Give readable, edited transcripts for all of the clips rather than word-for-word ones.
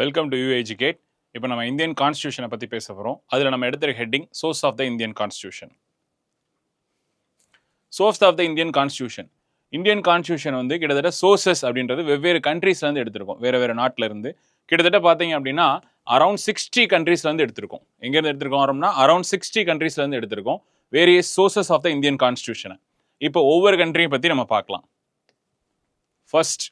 Welcome to you educate. இப்போ நம்ம Indian கான்ஸ்டியூஷனை பற்றி பேச போகிறோம். அதில் நம்ம எடுத்துகிற heading source of the Indian constitution. Source of the Indian constitution. Indian constitution வந்து கிட்டத்தட்ட சோர்சஸ் அப்படின்றது வெவ்வேறு கண்ட்ரீஸ்லேருந்து எடுத்திருக்கோம். வேறு நாட்டில் இருந்து கிட்டத்தட்ட பார்த்தீங்க அப்படின்னா அரௌண்ட் 60 கண்ட்ரீஸ்லேருந்து எடுத்திருக்கோம். எங்கேருந்து எடுத்திருக்கோம் வரோம்னா அரௌண்ட் 60 கண்ட்ரீஸ்லேருந்து எடுத்திருக்கோம் various sources of the Indian கான்ஸ்டியூஷனை. இப்போ ஒவ்வொரு கண்ட்ரியை பற்றி நம்ம பார்க்கலாம். ஃபர்ஸ்ட்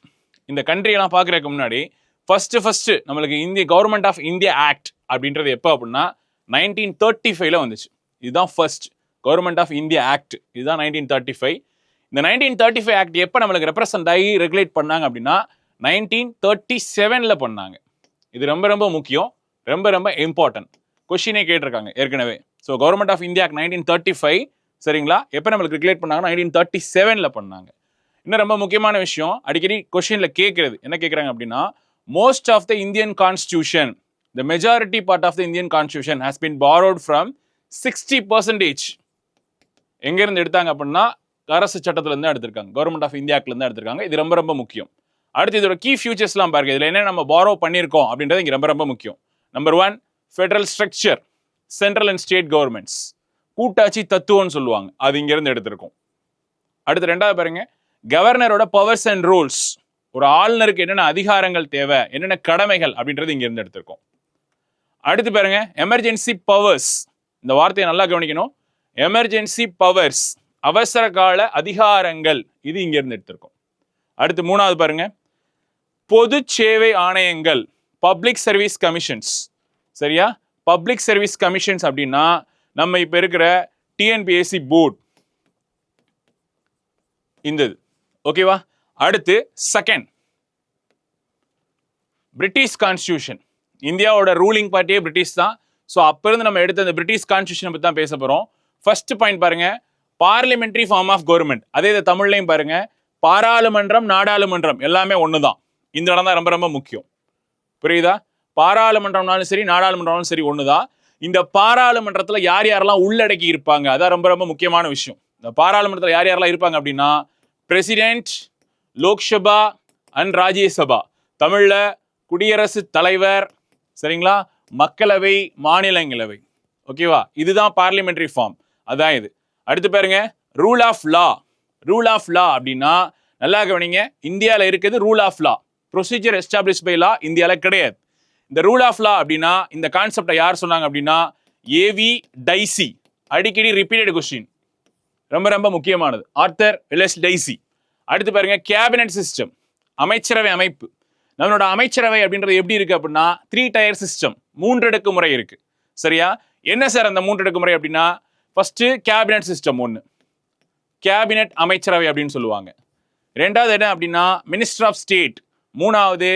இந்த கண்ட்ரியெல்லாம் பார்க்குறதுக்கு முன்னாடி ஃபர்ஸ்ட் நம்மளுக்கு இந்திய கவர்மெண்ட் ஆஃப் இந்தியா ஆக்ட் அப்படின்றது எப்போ அப்படின்னா 1935 வந்துச்சு. இதுதான் first government of India act. இதுதான் 1935. இந்த 1935 ஆக்ட் எப்போ நம்மளுக்கு ரெப்ரசன்ட் ஆகி ரெகுலேட் பண்ணாங்க அப்படின்னா 1937 பண்ணாங்க. இது ரொம்ப ரொம்ப முக்கியம், ரொம்ப ரொம்ப இம்பார்ட்டன்ட். கொஸ்டினே கேட்டிருக்காங்க ஏற்கனவே. So government of India act 1935 சரிங்களா, எப்போ நம்மளுக்கு ரெகுலேட் பண்ணாங்கன்னா 1937 பண்ணாங்க. இன்னும் ரொம்ப முக்கியமான விஷயம், அடிக்கடி கொஸ்டின்ல கேட்கறது என்ன கேட்குறாங்க அப்படின்னா, most of the Indian constitution, the majority part of the Indian constitution has been borrowed from 60%. எங்க இருந்து எடுத்தாங்க அப்படின்னா அரசு சட்டத்துல இருந்து எடுத்திருக்காங்க, கவர்மெண்ட் ஆஃப் இந்தியாக்குல இருந்து எடுத்திருக்காங்க. இது ரொம்ப ரொம்ப முக்கியம். அடுத்து இதோட கீ ஃபியூச்சர்ஸ்லாம் பாருங்க, இதுல என்ன நம்ம பாரோ பண்ணியிருக்கோம் அப்படின்றது இங்க ரொம்ப ரொம்ப முக்கியம். Number 1 federal structure, central and state governments, கூட்டாட்சி தத்துவம்னு சொல்லுவாங்க, அது இங்க இருந்து எடுத்திருக்கோம். அடுத்து ரெண்டாவது பாருங்க கவர்னரோட பவர்ஸ் அண்ட் ரூல்ஸ், ஒரு ஆளுநருக்கு என்னென்ன அதிகாரங்கள் தேவை, என்னென்ன கடமைகள் அப்படின்றது இங்க இருந்து எடுத்திருக்கோம். அடுத்து பாருங்க எமர்ஜென்சி பவர்ஸ், இந்த வார்த்தையை நல்லா கவனிக்கணும். எமர்ஜென்சி பவர்ஸ், அவசர கால அதிகாரங்கள், இது இங்க இருந்து எடுத்திருக்கோம். அடுத்து மூணாவது பாருங்க பொது சேவை ஆணையங்கள், பப்ளிக் சர்வீஸ் கமிஷன்ஸ். சரியா, பப்ளிக் சர்வீஸ் கமிஷன்ஸ் அப்படின்னா நம்ம இப்ப இருக்கிற டிஎன்பிஎஸ்சி போர்டு இந்த ஓகேவா. அடுத்து செகண்ட் பிரிட்டிஷ் கான்ஸ்டியூஷன். இந்தியாவோட ரூலிங் பார்ட்டியே பிரிட்டிஷ் தான். ஸோ அப்போ இருந்து நம்ம எடுத்த அந்த பிரிட்டிஷ் கான்ஸ்டியூஷனை பற்றி தான் பேச போகிறோம். ஃபர்ஸ்ட் பாயிண்ட் பாருங்க பார்லிமெண்ட்ரி ஃபார்ம் ஆஃப் கவர்மெண்ட். அதே இது தமிழ்லையும் பாருங்க பாராளுமன்றம் நாடாளுமன்றம் எல்லாமே ஒன்று தான். இந்த இடம் தான் ரொம்ப ரொம்ப முக்கியம். புரியுதா, பாராளுமன்றம்னாலும் சரி நாடாளுமன்றம்னாலும் சரி ஒன்று தான். இந்த பாராளுமன்றத்தில் யார் யாரெல்லாம் உள்ளடக்கி இருப்பாங்க அதான் ரொம்ப ரொம்ப முக்கியமான விஷயம். இந்த பாராளுமன்றத்தில் யார் யாரெல்லாம் இருப்பாங்க அப்படின்னா பிரசிடென்ட், லோக்சபா அண்ட் ராஜ்யசபா. தமிழ்ல குடியரசுத் தலைவர் சரிங்களா, மக்களவை, மாநிலங்களவை. ஓகேவா, இதுதான் பார்லிமெண்டரி ஃபார்ம். அதான் இது. அடுத்து பாருங்க rule of law. Rule of law அப்படின்னா நல்லா கவனிங்க, இந்தியாவில் இருக்குது rule of law. Procedure establish by law இந்தியாவில் கிடையாது. இந்த ரூல் ஆஃப் லா அப்படின்னா இந்த கான்செப்டை யார் சொன்னாங்க அப்படின்னா ஏவி டைசி. அடிக்கடி ரிப்பீட்டட் கொஸ்டின், ரொம்ப ரொம்ப முக்கியமானது, ஆர்தர் எல்எஸ் டைசி. அடுத்து பாருங்க கேபினட் சிஸ்டம், அமைச்சரவை அமைப்பு. நம்மளோட அமைச்சரவை அப்படின்றது எப்படி இருக்கு அப்படின்னா 3 டயர் சிஸ்டம், 3 அடுக்கு முறை இருக்கு. சரியா, என்ன சார் அந்த 3 அடுக்கு முறை அப்படின்னா ஃபர்ஸ்ட் கேபினட் சிஸ்டம் ஒன்று, கேபினட் அமைச்சரவை அப்படின்னு சொல்லுவாங்க. ரெண்டாவது என்ன அப்படின்னா மினிஸ்டர் ஆஃப் ஸ்டேட், மூணாவது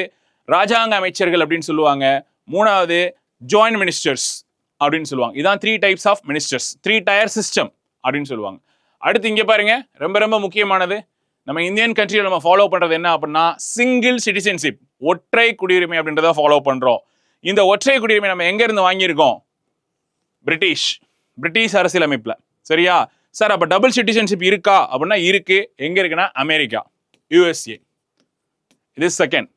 ராஜாங்க அமைச்சர்கள் அப்படின்னு சொல்லுவாங்க, மூணாவது ஜாயிண்ட் மினிஸ்டர்ஸ் அப்படின்னு சொல்லுவாங்க. இதான் 3 types of ministers, 3 tier system அப்படின்னு சொல்லுவாங்க. அடுத்து இங்க பாருங்க ரொம்ப ரொம்ப முக்கியமானது, நம்ம இந்தியன் கண்ட்ரியில் நம்ம ஃபாலோ பண்றது என்ன அப்படின்னா சிங்கிள் சிட்டிசன்ஷிப், ஒற்றை குடியுரிமை அப்படின்றத ஃபாலோ பண்றோம். இந்த ஒற்றை குடியுரிமை நம்ம எங்க இருந்து வாங்கியிருக்கோம்? பிரிட்டிஷ் அரசியலமைப்புல. சரியா சார், அப்ப டபுள் சிட்டிசன்ஷிப் இருக்கா அப்படின்னா இருக்கு. எங்க இருக்குன்னா அமெரிக்கா, யூஎஸ்ஏ. இது செகண்ட்.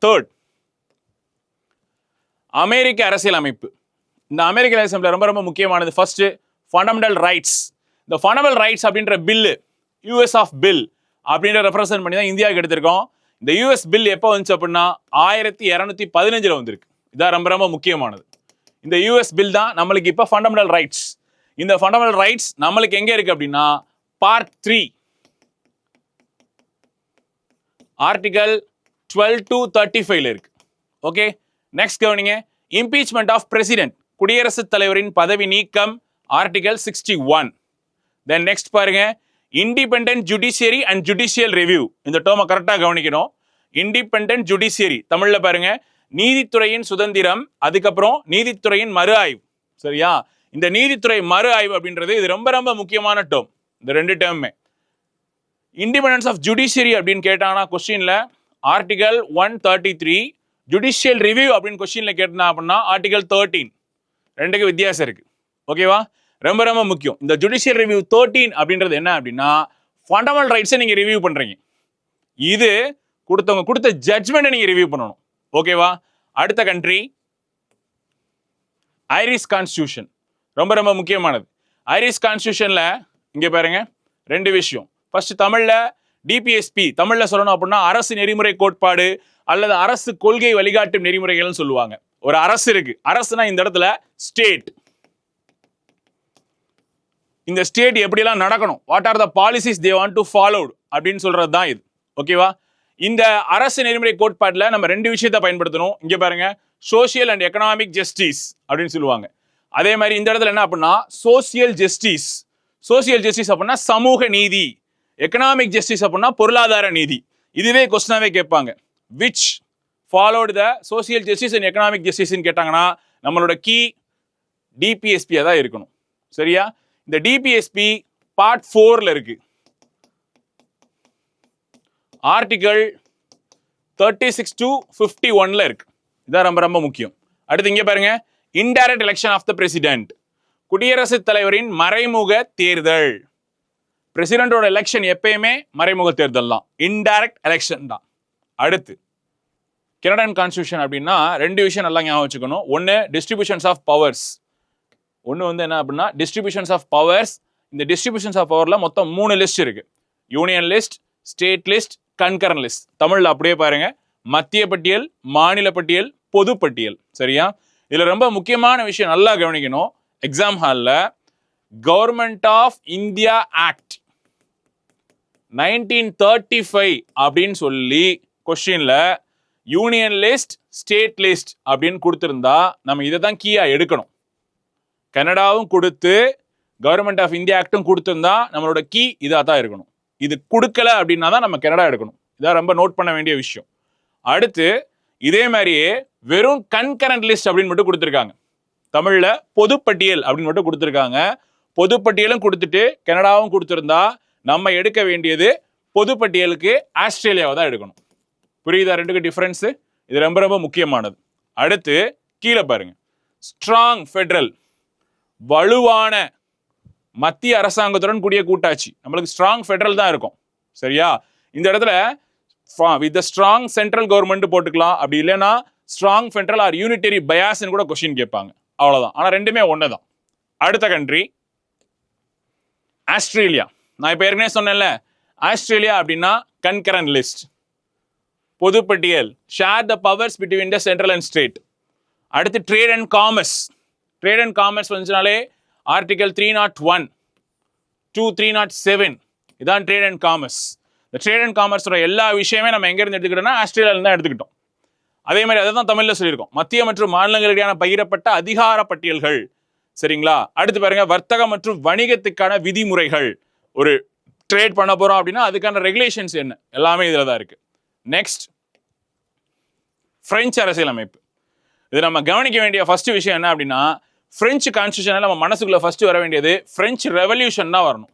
தேர்ட் அமெரிக்க அரசியலமைப்பு. இந்த அமெரிக்க அரசியலமைப்புல ரொம்ப ரொம்ப முக்கியமானது ஃபர்ஸ்ட் ஃபண்டமெண்டல் ரைட்ஸ். இந்த ஃபண்டமெண்டல் ரைட்ஸ் அப்படின்ற பில்லு யூஎஸ் ஆஃப் பில் அப்படின்ற ரெப்ரசன்ட் பண்ணி தான் இந்தியாவுக்கு எடுத்திருக்கோம். இந்த யூஎஸ் பில் எப்போ வந்துச்சு அப்படின்னா 1215 வந்திருக்கு. இதான் ரொம்ப ரொம்ப முக்கியமானது. இந்த யூஎஸ் பில் தான் நம்மளுக்கு இப்போ ஃபண்டமெண்டல் ரைட்ஸ். இந்த ஃபண்டமெண்டல் ரைட்ஸ் நம்மளுக்கு எங்க இருக்கு அப்படின்னா பார்ட் 3 ஆர்டிகல் 12 to 35 இருக்கு. ஓகே, நெக்ஸ்ட் கவனிங்க இம்பீச்மெண்ட் ஆஃப் பிரசிடென்ட், குடியரசுத் தலைவரின் பதவி நீக்கம், ஆர்டிகல் 61. தென் நெக்ஸ்ட் பாருங்க independent judiciary and judicial review. இந்த டேர்மை கரெக்டாக கவனிக்கணும். இண்டிபெண்டன்ட் ஜுடிஷியரி தமிழ்ல பாருங்க நீதித்துறையின் சுதந்திரம், அதுக்கப்புறம் நீதித்துறையின் மறு ஆய்வு. சரியா, இந்த நீதித்துறை மறு ஆய்வு அப்படின்றது இது ரொம்ப ரொம்ப முக்கியமான டேர்ம். இந்த 2 டேர்மே இண்டிபெண்டன்ஸ் ஆஃப் ஜுடிஷியரி அப்படின்னு கேட்டாங்கன்னா கொஸ்டின்ல ஆர்டிகல் 133, ஜுடிஷியல் ரிவ்யூ அப்படின்னு கொஸ்டின்ல கேட்டா அப்படின்னா ஆர்டிகல் 13. ரெண்டுக்கு வித்தியாசம் இருக்கு. ஓகேவா, ரொம்ப ரொம்ப முக்கியம். இந்த ஜுடிஷியல் ரிவ்யூ 13 அப்படின்றது என்ன அப்படின்னா ஃபண்டமெண்டல் ரைட்ஸை நீங்க ரிவ்யூ பண்றீங்க. இது கொடுத்த ஜட்ஜ்மெண்ட்டை நீங்க ரிவ்யூ பண்ணணும். ஓகேவா? அடுத்த கண்ட்ரி ஐரிஷ் கான்ஸ்டியூஷன். ரொம்ப ரொம்ப முக்கியமானது. ஐரிஷ் கான்ஸ்டியூஷன்ல இங்க பாருங்க ரெண்டு விஷயம். ஃபர்ஸ்ட் தமிழ்ல டிபிஎஸ்பி, தமிழ்ல சொல்லணும் அப்படின்னா அரசு நெறிமுறை கோட்பாடு அல்லது அரசு கொள்கை வழிகாட்டும் நெறிமுறைகள்னு சொல்லுவாங்க. ஒரு அரசு இருக்கு. அரசுனா இந்த இடத்துல ஸ்டேட். இந்த ஸ்டேட் எப்படியெல்லாம் நடக்கணும், what are the policies they want to followed அப்படின்னு சொல்றது தான் இது. ஓகேவா? இந்த அரசு நெறிமுறை கோட்பாட்டில் நம்ம ரெண்டு விஷயத்தை பயன்படுத்தணும். இங்க பாருங்க, சோசியல் அண்ட் எக்கனாமிக் ஜஸ்டிஸ் அப்படின்னு சொல்லுவாங்க. அதே மாதிரி இந்த இடத்துல என்ன அப்படின்னா சோசியல் ஜஸ்டிஸ். சோசியல் ஜஸ்டிஸ் அப்படின்னா சமூக நீதி, எக்கனாமிக் ஜஸ்டிஸ் அப்படின்னா பொருளாதார நீதி. இதுவே கொஸ்டினாவே கேட்பாங்க. Which followed the social justice and economic ஜஸ்டிஸ்ன்னு கேட்டாங்கன்னா நம்மளோட கீ டிபிஎஸ்பியா தான் இருக்கணும். சரியா? இந்த டிபிஎஸ்பி பார்ட் 4ல இருக்கு. ஆர்டிகல் 36 to 51ல இருக்கு. இதான் ரொம்ப ரொம்ப முக்கியம். அடுத்து இங்க பாருங்க, indirect election of the president, குடியரசுத் தலைவரின் மறைமுக தேர்தல். பிரசிடென்டோட எலெக்ஷன் எப்பயுமே மறைமுக தேர்தல் தான், இன்டைரக்ட் எலெக்ஷன் தான். அடுத்து கனடியன் கான்ஸ்டியூஷன் அப்படின்னா ரெண்டு விஷயம் நல்லா ஞாபகம் வச்சுக்கணும். ஒன்று டிஸ்ட்ரிபியூஷன்ஸ் ஆஃப் பவர்ஸ். ஒன்று வந்து என்ன அப்படின்னா டிஸ்ட்ரிபியூஷன்ஸ் ஆஃப் பவர்ஸ். இந்த டிஸ்ட்ரிபியூஷன்ஸ் ஆஃப் பவர்ல மொத்தம் 3 லிஸ்ட் இருக்கு. Union list, state list, concurrent list. தமிழ்ல அப்படியே பாருங்க, மத்திய பட்டியல், மாநில பட்டியல், பொது பட்டியல். சரியா? இதுல ரொம்ப முக்கியமான விஷயம் நல்லா கவனிக்கணும். எக்ஸாம் ஹால்ல கவர்மெண்ட் ஆஃப் இந்தியா ஆக்ட் 1935 அப்படின்னு சொல்லி கொஸ்டின்ல யூனியன் லிஸ்ட், ஸ்டேட் லிஸ்ட் அப்படின்னு கொடுத்திருந்தா நம்ம இதை தான் கீயா எடுக்கணும். கனடாவும் கொடுத்து கவர்மெண்ட் ஆஃப் இந்தியா ஆக்டும் கொடுத்திருந்தா நம்மளோட கீ இதா தான் இருக்கணும். இது கொடுக்கல அப்படின்னா தான் நம்ம கனடா எடுக்கணும். இதான் ரொம்ப நோட் பண்ண வேண்டிய விஷயம். அடுத்து இதே மாதிரியே வெறும் கன்கரண்ட் லிஸ்ட் அப்படின்னு மட்டும் கொடுத்துருக்காங்க. தமிழ்ல பொதுப்பட்டியல் அப்படின்னு மட்டும் கொடுத்துருக்காங்க. பொதுப்பட்டியலும் கொடுத்துட்டு கனடாவும் கொடுத்திருந்தா நம்ம எடுக்க வேண்டியது பொதுப்பட்டியலுக்கு ஆஸ்திரேலியாவை தான் எடுக்கணும். புரியுதா ரெண்டுக்கு டிஃபரன்ஸ்? இது ரொம்ப ரொம்ப முக்கியமானது. அடுத்து கீழே பாருங்க, ஸ்ட்ராங் ஃபெடரல், வலுவான மத்திய அரசாங்கத்துடன் கூடிய கூட்டாட்சி. நம்மளுக்கு ஸ்ட்ராங் ஃபெடரல் தான் இருக்கும். சரியா? இந்த இடத்துல வித் ஸ்ட்ராங் சென்ட்ரல் கவர்மெண்ட் போட்டுக்கலாம். அப்படி இல்லைன்னா ஸ்ட்ராங் ஃபெடரல் ஆர் யூனிட்டரி பயாஸ்ன்னு கூட கொஸ்டின் கேட்பாங்க. அவ்வளவுதான். ஆனா ரெண்டுமே ஒன்று தான். அடுத்த கண்ட்ரி ஆஸ்திரேலியா. நான் இப்ப ஏற்கனவே சொன்னேன்ல, ஆஸ்திரேலியா அப்படின்னா கன்கரண்ட் லிஸ்ட், பொதுப்பட்டியல், share the powers between the central and state. அடுத்து trade and commerce. Trade and commerce வந்துச்சுனாலே ஆர்டிகல் 301 to 307 இதான் ட்ரேட் அண்ட் காமர்ஸ். இந்த ட்ரேட் அண்ட் காமர்ஸோட எல்லா விஷயமே நம்ம எங்க இருந்து எடுத்துக்கிட்டோம்னா ஆஸ்திரேலியால தான் எடுத்துக்கிட்டோம். அதே மாதிரி அதை தான் தமிழ்ல சொல்லியிருக்கோம், மத்திய மற்றும் மாநிலங்களிடையான பகிரப்பட்ட அதிகார பட்டியல்கள். சரிங்களா? அடுத்து பாருங்க, வர்த்தகம் மற்றும் வணிகத்துக்கான விதிமுறைகள். ஒரு ட்ரேட் பண்ண போறோம் அப்படின்னா அதுக்கான ரெகுலேஷன்ஸ் என்ன, எல்லாமே இதுல தான் இருக்கு. நெக்ஸ்ட் பிரெஞ்சு அரசியலமைப்பு. இது நம்ம கவனிக்க வேண்டிய ஃபர்ஸ்ட் விஷயம் என்ன அப்படின்னா, பிரெஞ்சு கான்ஸ்டியூஷன்ல நம்ம மனசுக்குள்ள ஃபர்ஸ்ட் வர வேண்டியது பிரெஞ்சு ரெவல்யூஷன் தான் வரணும்.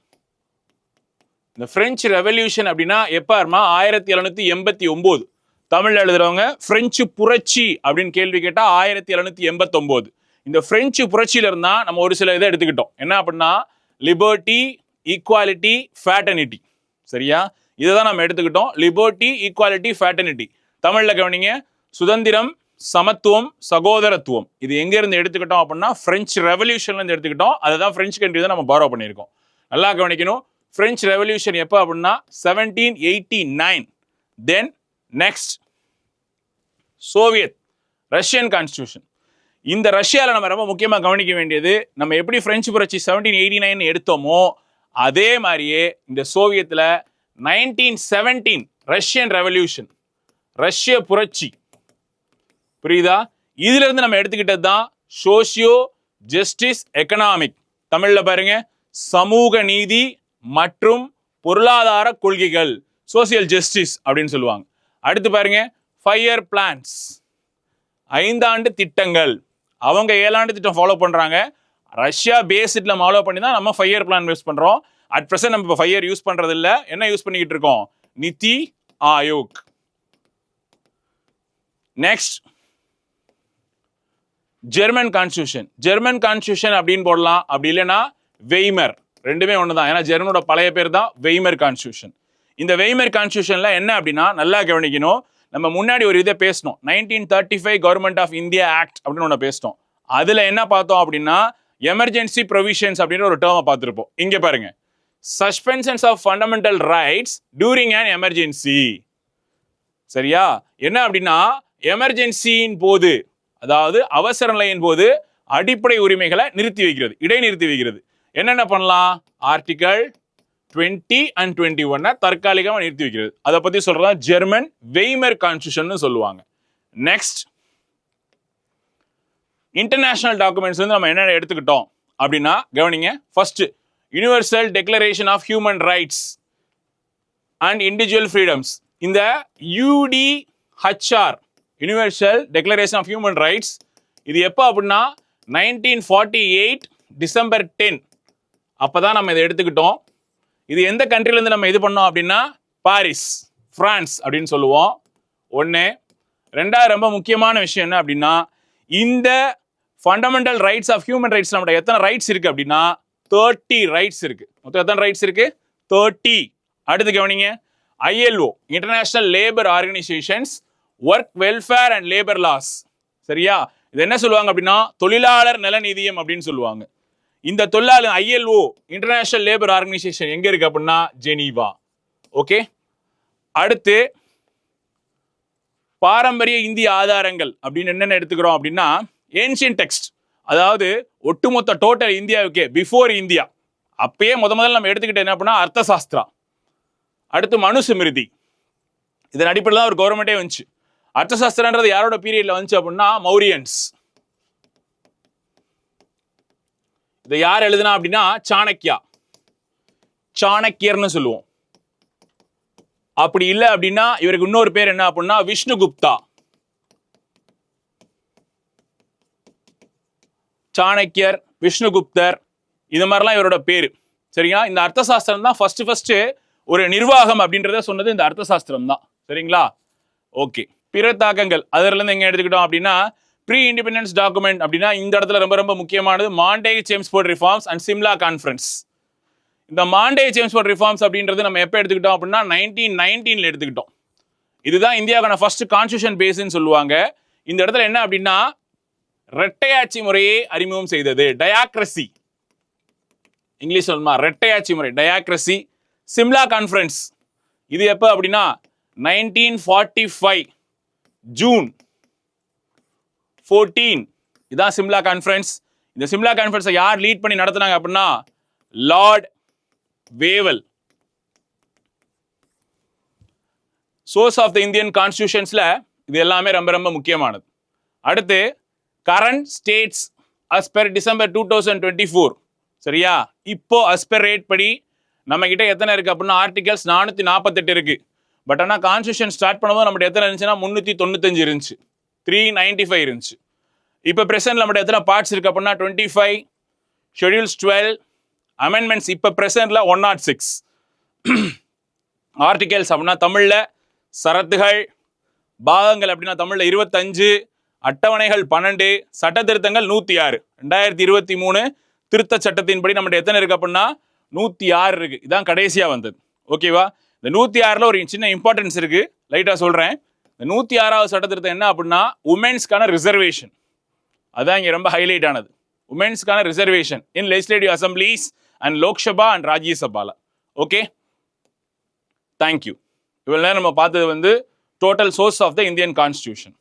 இந்த பிரெஞ்சு ரெவல்யூஷன் அப்படின்னா எப்ப வருமா? 1789. தமிழ்ல எழுதுறவங்க பிரெஞ்சு புரட்சி அப்படின்னு கேள்வி கேட்டா 1789. இந்த பிரெஞ்சு புரட்சியில இருந்தா நம்ம ஒரு சில இதை எடுத்துக்கிட்டோம். என்ன அப்படின்னா லிபர்ட்டி, ஈக்குவாலிட்டி, ஃபேட்டர்னிட்டி. சரியா? இதை தான் நம்ம எடுத்துக்கிட்டோம். Liberty, equality, fraternity. தமிழ்ல கவனிங்க, சுதந்திரம், சமத்துவம், சகோதரத்துவம். இது எங்க இருந்து எடுத்துக்கிட்டோம் அப்படின்னா பிரெஞ்சு ரெவல்யூஷன்ல இருந்து எடுத்துக்கிட்டோம். அதுதான் பிரெஞ்சு கண்ட்ரி தான் நம்ம பாரோ பண்ணியிருக்கோம். நல்லா கவனிக்கணும். பிரெஞ்சு ரெவல்யூஷன் எப்போ அப்படின்னா 1789. Then next Soviet Russian constitution. இந்த ரஷ்யாவில் நம்ம ரொம்ப முக்கியமாக கவனிக்க வேண்டியது, நம்ம எப்படி பிரெஞ்சு புரட்சி 1789 எடுத்தோமோ அதே மாதிரியே இந்த சோவியத்தில் 1917 ரஷ்யன் ரெவல்யூஷன், ரஷ்ய புரட்சி. புரியுதா? இதுல இருந்து நம்ம எடுத்துக்கிட்டது தான் சோசியோ ஜஸ்டிஸ் எக்கனாமிக். தமிழ்ல பாருங்க, சமூக நீதி மற்றும் பொருளாதார கொள்கைகள், சோசியல் ஜஸ்டிஸ் அப்படின்னு சொல்லுவாங்க. அடுத்து பாருங்க, 5 year plans, 5 ஆண்டு திட்டங்கள். அவங்க 7 ஆண்டு திட்டம் ஃபாலோ பண்றாங்க. ரஷ்யா பேஸ்ட்ல ஃபாலோ பண்ணி தான் நம்ம 5 year plan யூஸ் பண்றோம். அட் பிரசன்ட் நம்ம 5 year யூஸ் பண்றது இல்ல. என்ன யூஸ் பண்ணிக்கிட்டு இருக்கோம்? நிதி Aayog. Next German constitution. German constitution அப்படின்னு போடலாம், அப்படி இல்லைன்னா வெய்மர். ரெண்டுமே ஒண்ணுதான். ஏன்னா ஜெர்மனோட பழைய பேர் தான் வெய்மர் கான்ஸ்டியூஷன். இந்த வெய்மர் கான்ஸ்டியூஷன்ல என்ன அப்படின்னா நல்லா கவனிக்கணும், நம்ம முன்னாடி ஒரு இதை பேசணும், 1935 கவர்மெண்ட் ஆஃப் இந்தியா ஆக்ட் அப்படின்னு ஒன்று பேசிட்டோம். அதுல என்ன பார்த்தோம் அப்படின்னா எமர்ஜென்சி ப்ரொவிஷன்ஸ் அப்படின்ற ஒரு டேர்மை பார்த்துருப்போம். இங்க பாருங்க, suspensions of fundamental rights during an emergency. சரியா? என்ன அப்படின்னா எமர்ஜென்சியின் போது, அதாவது அவசர நிலையின் போது அடிப்படை உரிமைகளை நிறுத்தி வைக்கிறது, இடைநிறுத்தி வைக்கிறது. என்னென்ன பண்ணலாம்? ஆர்டிகல் 20 and 21 தற்காலிகமாக நிறுத்தி வைக்கிறது. அதை பத்தி சொல்றதா ஜெர்மன் வெய்மர் கான்ஸ்டிடியூஷன் சொல்லுவாங்க. நெக்ஸ்ட், இன்டர்நேஷனல் டாக்குமெண்ட்ஸ் வந்து நம்ம என்ன எடுத்துக்கிட்டோம் அப்படின்னா கவனிங்க. First, universal declaration of human rights and individual freedoms. இந்த UDHR, universal declaration of human rights, இது எப்போ அப்படின்னா 1948 டிசம்பர் 10 அப்பதான் நம்ம இதை எடுத்துக்கிட்டோம். இது எந்த கண்ட்ரிலேருந்து நம்ம இது பண்ணோம் அப்படின்னா பாரிஸ், பிரான்ஸ் அப்படின்னு சொல்லுவோம். ஒன்று. ரெண்டாவது, ரொம்ப முக்கியமான விஷயம் என்ன அப்படின்னா இந்த fundamental rights of human rights நம்மளோட எத்தனை ரைட்ஸ் இருக்கு அப்படின்னா 30 ரைட்ஸ் இருக்கு. மொத்தம் எத்தனை ரைட்ஸ் இருக்கு? 30. அடுத்து கவனிங்க, ILO, international labour organisations, work welfare and labour loss. சரியா? இது என்ன சொல்லுவாங்க அப்படின்னா தொழிலாளர் நல நிதியம் அப்படின்னு சொல்லுவாங்க. இந்த தொழிலாளர் ILO, இன்டர்நேஷனல் லேபர் ஆர்கனைசேஷன் எங்க இருக்கு அப்படின்னா ஜெனீவா. ஓகே. அடுத்து, பாரம்பரிய இந்திய ஆதாரங்கள் அப்படின்னு என்னென்ன எடுத்துக்கிறோம் அப்படின்னா ஏன்ஷியன்ட் டெக்ஸ்ட், அதாவது ஒட்டுமொத்த டோட்டல் இந்தியாவுக்கே பிஃபோர் இந்தியா அப்பயே முதல்ல நம்ம எடுத்துக்கிட்டு என்ன அப்படின்னா அர்த்த சாஸ்திரா. அடுத்து மனுஸ்மிருதி, இதன் அடிப்படையில் தான் ஒரு கவர்மெண்டே வந்துச்சு. அர்த்த சாஸ்திரன்றது யாரோட பீரியட்ல வந்துச்சு அப்படின்னா மௌரியன்ஸ். இதை யார் எழுதுனா அப்படின்னா சாணக்கியா, சாணக்கியர்னு சொல்லுவோம். அப்படி இல்லை அப்படின்னா இவருக்கு இன்னொரு பேர் என்ன அப்படின்னா விஷ்ணுகுப்தா. சாணக்கியர், விஷ்ணுகுப்தர், இது மாதிரிலாம் இவரோட பேரு. சரிங்களா? இந்த அர்த்த சாஸ்திரம் தான் ஃபர்ஸ்ட் ஒரு நிர்வாகம் அப்படின்றத சொன்னது இந்த அர்த்த சாஸ்திரம் தான். சரிங்களா? ஓகே. பிற தாக்கங்கள் அதுல இருந்து எங்க எடுத்துக்கிட்டோம் அப்படின்னா ப்ரீ இண்டிபெண்டன்ஸ் டாக்குமெண்ட் அப்படின்னா இந்த இடத்துல ரொம்ப ரொம்ப முக்கியமானது Montagu Chelmsford reforms and Simla conference. இந்த மாண்டே சேம்ஸ்போர்ட் ரிஃபார்ம்ஸ் அப்படின்றது நம்ம எப்போ எடுத்துக்கிட்டோம் அப்படின்னா 1919 எடுத்துக்கிட்டோம். இதுதான் இந்தியாவுக்கான ஃபர்ஸ்ட் கான்ஸ்டியூஷன் பேஸ்ன்னு சொல்லுவாங்க. இந்த இடத்துல என்ன அப்படின்னா இரட்டையாட்சி முறையை அறிமுகம் செய்தது, டயாக்ரசி. இங்கிலீஷ் சொல்லுமா இரட்டையாட்சி முறை, டயாக்ரசி. சிம்லா கான்ஃபரன்ஸ் இது எப்போ அப்படின்னா 1945 ஜூன் 14. இதான் சிம்லா கான்ஃபரன்ஸ். இந்த சிம்லா கான்ஃபரன்ஸை யார் லீட் பண்ணி நடத்தினாங்க அப்படின்னா lord Wavell. Source of the Indian கான்ஸ்டிடியூஷன்ஸ்ல இது எல்லாமே ரொம்ப ரொம்ப முக்கியமானது. அடுத்து, current states as per December 2024. சரியா? இப்போ as per ரேட் படி நம்ம கிட்ட எத்தனை இருக்கு அப்படின்னா ஆர்டிகல்ஸ் 448 இருக்கு. பட் ஆனால் கான்ஸ்டியூஷன் ஸ்டார்ட் பண்ணும்போது நம்மகிட்ட எத்தனை இருந்துச்சுன்னா 395 இருந்துச்சு, 395 இருந்துச்சு. இப்போ பிரசன்ட் நம்மகிட்ட எத்தனை பார்ட்ஸ் இருக்கு அப்படின்னா 25, ஷெட்யூல்ஸ் 12, அமெண்ட்மெண்ட்ஸ் இப்போ பிரசன்ட்ல 106 ஆர்டிகல்ஸ் அப்படின்னா தமிழ்ல சரத்துகள், பாகங்கள் அப்படின்னா தமிழ்ல 25, அட்டவணைகள் 12, சட்ட திருத்தங்கள் 106. 2023 திருத்த சட்டத்தின்படி நம்மகிட்ட எத்தனை இருக்கு அப்படின்னா 106 இருக்கு. இதான் கடைசியா வந்தது. ஓகேவா? இந்த 106ல ஒரு சின்ன இம்பார்ட்டன்ஸ் இருக்கு, லைட்டா சொல்றேன். இந்த 106வது சட்ட திருத்தம் என்ன அப்படின்னா உமன்ஸ்க்கான ரிசர்வேஷன். அதான் இங்க ரொம்ப ஹைலைட் ஆனது. உமன்ஸ்க்கான reservation in legislative assemblies and Lok Sabha and ராஜ்யசபால. Okay, thank you. இவ்வளவு நேரம் நம்ம பார்த்தது வந்து total source of the Indian constitution.